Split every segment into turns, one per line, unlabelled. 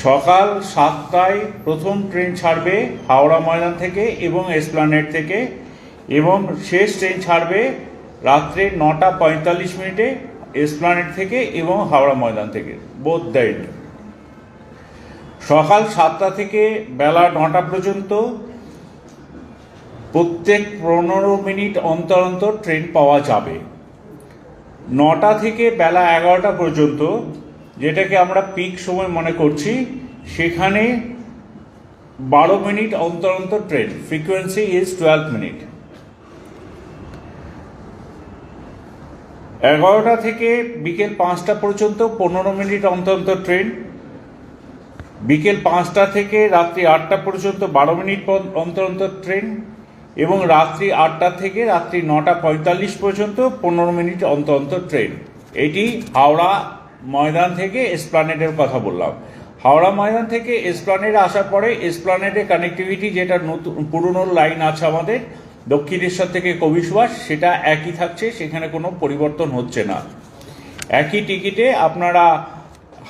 সকাল 7টায় প্রথম ট্রেন ছাড়বে হাওড়া ময়দান থেকে এবং এসপ্ল্যানেড থেকে, এবং শেষ ট্রেন ছাড়বে রাত্রে 9:45 এসপ্ল্যানেড থেকে এবং হাওড়া ময়দান থেকে, বোথ দ্য এন্ড। সকাল 7টা থেকে বেলা 9টা পর্যন্ত প্রত্যেক 15 মিনিট অন্তর অন্তর ট্রেন পাওয়া যাবে। 9টা থেকে বেলা 11টা পর্যন্ত, যেটাকে আমরা পিক সময় মনে করছি, সেখানে 12 মিনিট অন্তর অন্তর ট্রেন, ফ্রিকোয়েন্সি ইজ 12 মিনিট। 11টা থেকে বিকেল 5টা পর্যন্ত 15 মিনিট অন্তর অন্তর ট্রেন। বিকেল 5টা থেকে রাত্রি 8টা পর্যন্ত 12 মিনিট অন্তর অন্তর ট্রেন, এবং রাত্রি 8টা থেকে রাত্রি 9:45 পর্যন্ত 15 মিনিট অন্তর অন্তর ট্রেন। এটি হাওড়া ময়দান থেকে এসপ্ল্যানেডের কথা বললাম। হাওড়া ময়দান থেকে এসপ্ল্যানেডে আসার পরে এসপ্ল্যানেডে কানেক্টিভিটি, যেটা নতুন পুরনো লাইন আছে আমাদের দক্ষিণেশ্বর থেকে কবি সুভাষ, সেটা একই থাকছে, সেখানে কোনো পরিবর্তন হচ্ছে না। একই টিকিটে আপনারা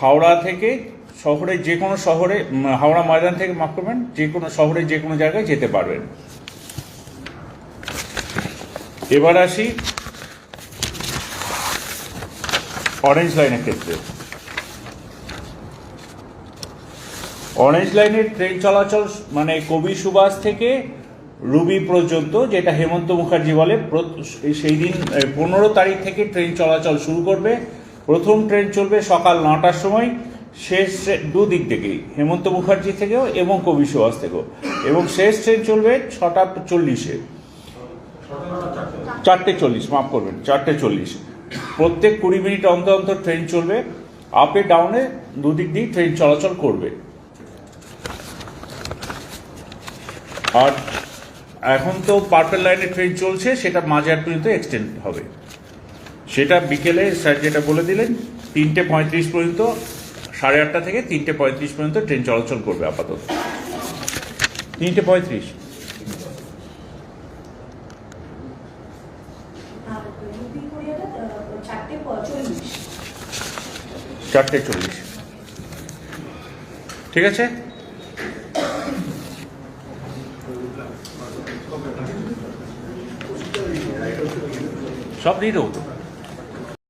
হাওড়া থেকে শহরে যে কোনো শহরে, হাওড়া ময়দান থেকে মাফ করবেন, যে কোনো শহরে যে কোনো জায়গায় যেতে পারবেন। এবার আসি অরেঞ্জ লাইনের ক্ষেত্রে। অরেঞ্জ লাইনের ট্রেন চলাচল মানে কবি সুভাষ থেকে রুবি পর্যন্ত, যেটা হেমন্ত মুখার্জি বলে, সেই দিন 15 তারিখ থেকে ট্রেন চলাচল শুরু করবে। প্রথম ট্রেন চলবে সকাল 9টার সময়, শেষ দুদিক থেকেই, হেমন্ত মুখার্জি থেকেও এবং কবি সুভাষ থেকেও, এবং শেষ ট্রেন চলবে 6:40-এ, 4:40, মাফ করবেন, 4:40। প্রত্যেক 20 মিনিট অন্তর অন্তর ট্রেন চলবে। আপে ডাউনে দুদিক দিয়ে ট্রেন চলাচল করবে। আর এখন তো পার্পেল লাইনে ট্রেন চলছে, সেটা মাঝরাত পর্যন্ত এক্সটেন্ড হবে। সেটা বিকেলে স্যার যেটা বলে দিলেন 3:35 পর্যন্ত, 8:30 থেকে 3:35 পর্যন্ত ট্রেন চলাচল করবে আপাতত। 3:35, 4:40, ঠিক আছে। সব দিয়ে দেবো তো।